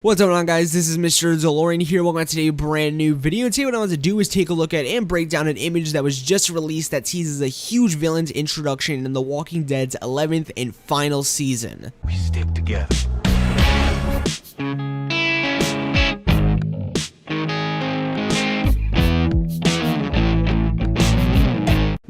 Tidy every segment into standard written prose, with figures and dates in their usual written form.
What's going on, guys? This is Mr. DeLorean here. Welcome back to a brand new video. And today what I want to do is take a look at and break down an image that was just released that teases a huge villain's introduction in The Walking Dead's 11th and final season. We stick together.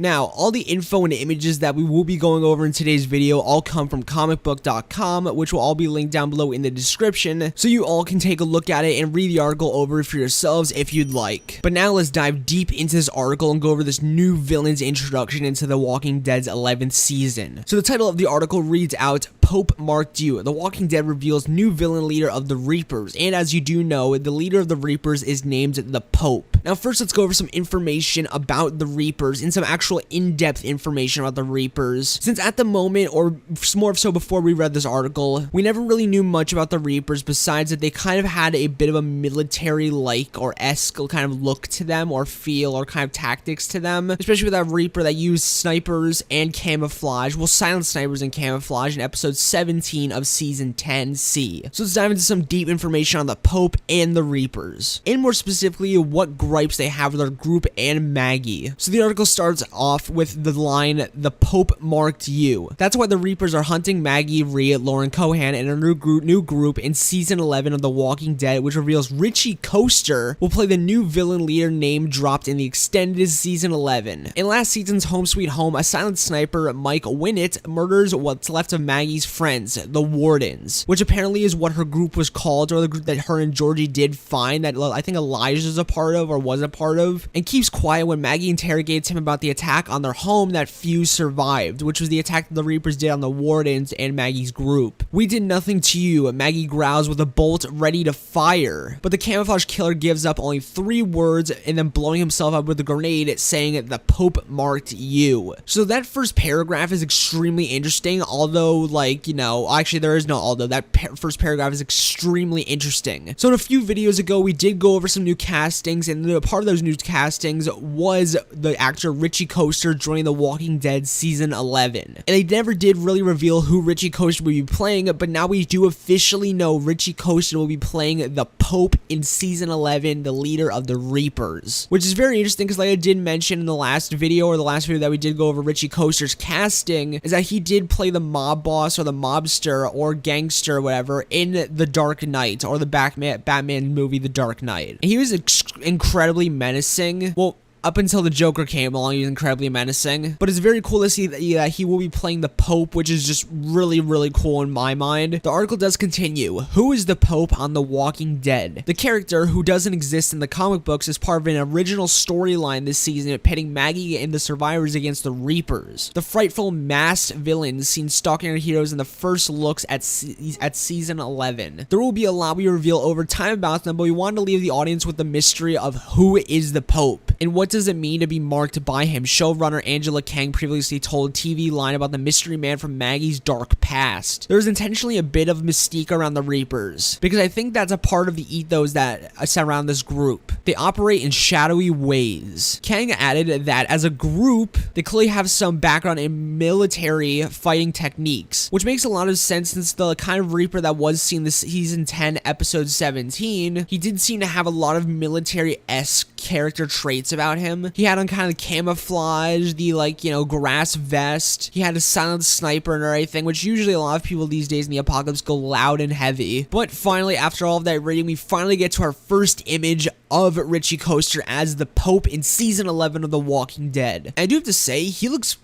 Now, all the info and images that we will be going over in today's video all come from comicbook.com, which will all be linked down below in the description, so you all can take a look at it and read the article over for yourselves if you'd like. But now let's dive deep into this article and go over this new villain's introduction into The Walking Dead's 11th season. So the title of the article reads out, Pope Marked You. The Walking Dead reveals new villain leader of the Reapers, and as you do know, the leader of the Reapers is named the Pope. Now first, let's go over some information about the Reapers and some actual in-depth information about the Reapers, since at the moment, or more so before we read this article, we never really knew much about the Reapers besides that they kind of had a bit of a military-like or esque kind of look to them, or feel, or kind of tactics to them, especially with that Reaper that used snipers and camouflage, well, silent snipers and camouflage in episode 17 of season 10C. So let's dive into some deep information on the Pope and the Reapers, and more specifically what gripes they have with their group and Maggie. So the article starts off with the line, the Pope marked you. That's why the Reapers are hunting Maggie, Rhea, Lauren Cohan, and a new group in season 11 of The Walking Dead, which reveals Richie Coaster will play the new villain leader name dropped in the extended season 11. In last season's Home Sweet Home, a silent sniper, Mike Winnett, murders what's left of Maggie's friends, the Wardens, which apparently is what her group was called, or the group that her and Georgie did find, that I think Elijah's a part of, or was a part of, and keeps quiet when Maggie interrogates him about the attack on their home that few survived, which was the attack that the Reapers did on the Wardens and Maggie's group. We did nothing to you, Maggie growls with a bolt ready to fire, but the camouflage killer gives up only 3 words and then blowing himself up with a grenade, saying the Pope marked you. So that first paragraph is extremely interesting, although, like, you know, actually there is no although, that first paragraph is extremely interesting. So in a few videos ago, we did go over some new castings, and part of those new castings was the actor Richie Coaster joining The Walking Dead season 11. And they never did really reveal who Richie Coaster will be playing, but now we do officially know Richie Coaster will be playing the Pope in season 11, the leader of the Reapers. Which is very interesting because, like I did mention in the last video, or the last video that we did go over Richie Coaster's casting, is that he did play the mob boss or the mobster or gangster or whatever in The Dark Knight, or the Batman movie The Dark Knight. And he was incredibly menacing. Well, up until the Joker came along, he was incredibly menacing. But it's very cool to see that he will be playing the Pope, which is just really, really cool in my mind. The article does continue. Who is the Pope on The Walking Dead? The character, who doesn't exist in the comic books, is part of an original storyline this season pitting Maggie and the survivors against the Reapers, the frightful masked villains seen stalking our heroes in the first looks at season 11. There will be a lot we reveal over time about them, but we wanted to leave the audience with the mystery of who is the Pope, and what does it mean to be marked by him? Showrunner Angela Kang previously told a TV line about the mystery man from Maggie's dark past. There's intentionally a bit of mystique around the Reapers, because I think that's a part of the ethos that surround this group. They operate in shadowy ways. Kang added that as a group, they clearly have some background in military fighting techniques, which makes a lot of sense since the kind of Reaper that was seen this season 10 episode 17, he did seem to have a lot of military-esque character traits about him. He had on kind of the camouflage, the, like, you know, grass vest. He had a silent sniper and everything, which usually a lot of people these days in the apocalypse go loud and heavy. But finally, after all of that reading, we finally get to our first image of Richie Coaster as the Pope in season 11 of The Walking Dead. And I do have to say, he looks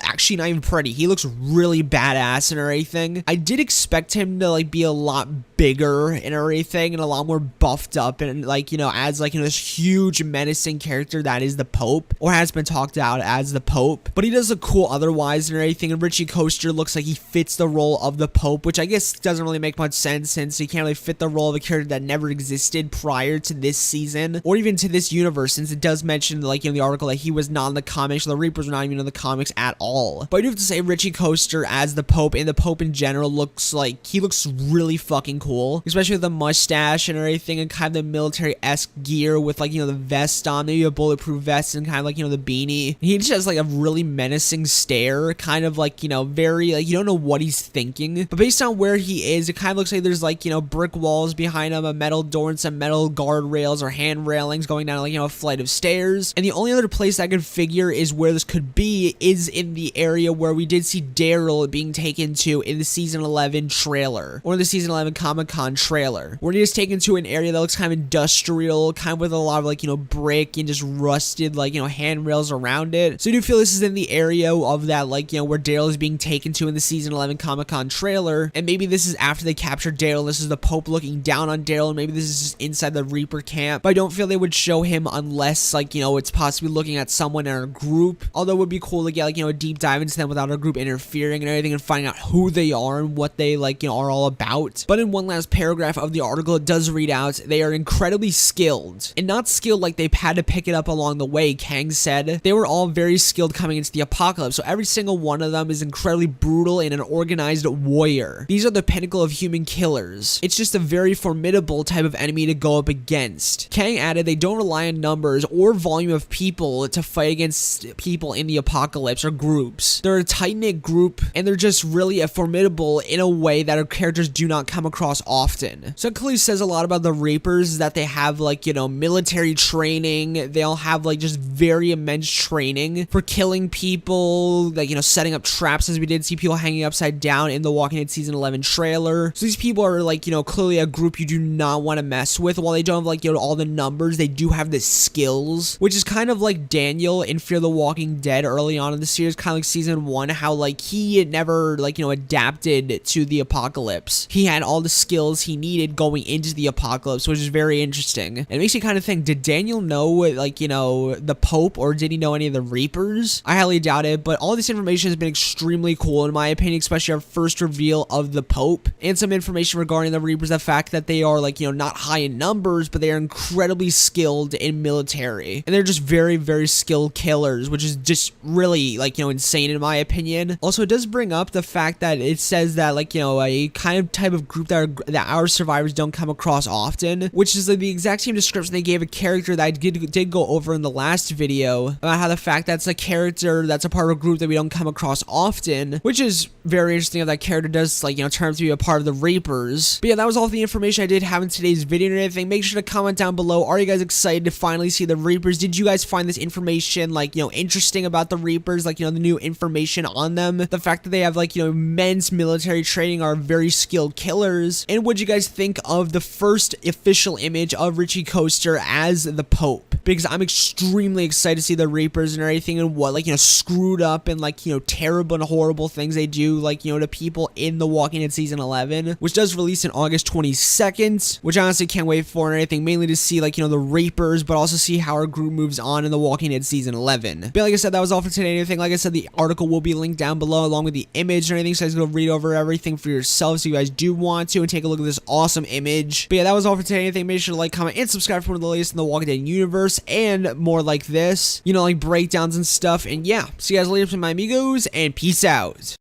actually not even pretty. He looks really badass and everything. I did expect him to, like, be a lot bigger and everything, and a lot more buffed up, and, like, you know, as, like, you know, this huge menacing character that is the Pope, or has been talked out as the Pope. But he does look cool otherwise and everything, and Richie Coaster looks like he fits the role of the Pope, which I guess doesn't really make much sense since he can't really fit the role of a character that never existed prior to this season, or even to this universe, since it does mention, like, in the article that he was not in the comics, or the Reapers were not remind me of the comics at all. But I do have to say, Richie Coaster as the Pope, and the Pope in general, looks really fucking cool, especially with the mustache and everything, and kind of the military-esque gear with, like, you know, the vest on, maybe a bulletproof vest, and kind of like, you know, the beanie. He just has like a really menacing stare, kind of like, you know, very, like, you don't know what he's thinking, but based on where he is, it kind of looks like there's, like, you know, brick walls behind him, a metal door, and some metal guardrails or hand railings going down, like, you know, a flight of stairs. And the only other place I could figure is where this could be is in the area where we did see Daryl being taken to in the season 11 trailer, or the season 11 Comic-Con trailer, where he is taken to an area that looks kind of industrial, kind of with a lot of, like, you know, brick and just rusted, like, you know, handrails around it. So I do feel this is in the area of that, like, you know, where Daryl is being taken to in the season 11 Comic-Con trailer, and maybe this is after they captured Daryl. This is the Pope looking down on Daryl, and maybe this is just inside the Reaper camp, but I don't feel they would show him unless, like, you know, it's possibly looking at someone in our group, although it would be cool to get, like, you know, a deep dive into them without our group interfering and everything, and finding out who they are and what they, like, you know, are all about. But in one last paragraph of the article, it does read out, they are incredibly skilled, and not skilled like they've had to pick it up along the way. Kang said they were all very skilled coming into the apocalypse, so every single one of them is incredibly brutal and an organized warrior. These are the pinnacle of human killers. It's just a very formidable type of enemy to go up against. Kang added they don't rely on numbers or volume of people to fight against people in the apocalypse or groups. They're a tight-knit group, and they're just really formidable in a way that our characters do not come across often. So it clearly says a lot about the Reapers, that they have, like, you know, military training. They all have, like, just very immense training for killing people, like, you know, setting up traps, as we did see people hanging upside down in the Walking Dead season 11 trailer. So these people are, like, you know, clearly a group you do not want to mess with. While they don't have, like, you know, all the numbers, they do have the skills, which is kind of like Daniel in Fear the Walking Dead early on in the series, kind of like season 1, how, like, he had never, like, you know, adapted to the apocalypse. He had all the skills he needed going into the apocalypse, which is very interesting. And it makes you kind of think, did Daniel know, like, you know, the Pope, or did he know any of the Reapers? I highly doubt it, but all this information has been extremely cool in my opinion, especially our first reveal of the Pope, and some information regarding the Reapers, the fact that they are, like, you know, not high in numbers, but they are incredibly skilled in military, and they're just very, very skilled killers, which is just really, like, you know, insane in my opinion. Also, it does bring up the fact that it says that, like, you know, a kind of type of group that our survivors don't come across often, which is like the exact same description they gave a character that I did go over in the last video, about how the fact that's a character that's a part of a group that we don't come across often, which is very interesting. If that character does, like, you know, turn out to be a part of the Reapers. But yeah, that was all the information I did have in today's video and everything. Make sure to comment down below. Are you guys excited to finally see the Reapers? Did you guys find this information, like, you know, interesting about the Reapers, like, you know, the new information on them, the fact that they have, like, you know, immense military training, are very skilled killers? And what did you guys think of the first official image of Richie Coaster as the Pope? Because I'm extremely excited to see the Reapers and everything, and what, like, you know, screwed up and, like, you know, terrible and horrible things they do, like, you know, to people in The Walking Dead season 11, which does release on August 22nd, which I honestly can't wait for and everything, mainly to see, like, you know, the Reapers, but also see how our group moves on in The Walking Dead season 11. But like I said, that was all for today and everything. Like I said, the article will be linked down below along with the image and everything, so you guys go read over everything for yourselves if you guys do want to, and take a look at this awesome image. But yeah, that was all for today and anything. Make sure to like, comment, and subscribe for one of the latest in the Walking Dead universe, and more like this, you know, like breakdowns and stuff. And yeah, see you guys later, my amigos, and peace out.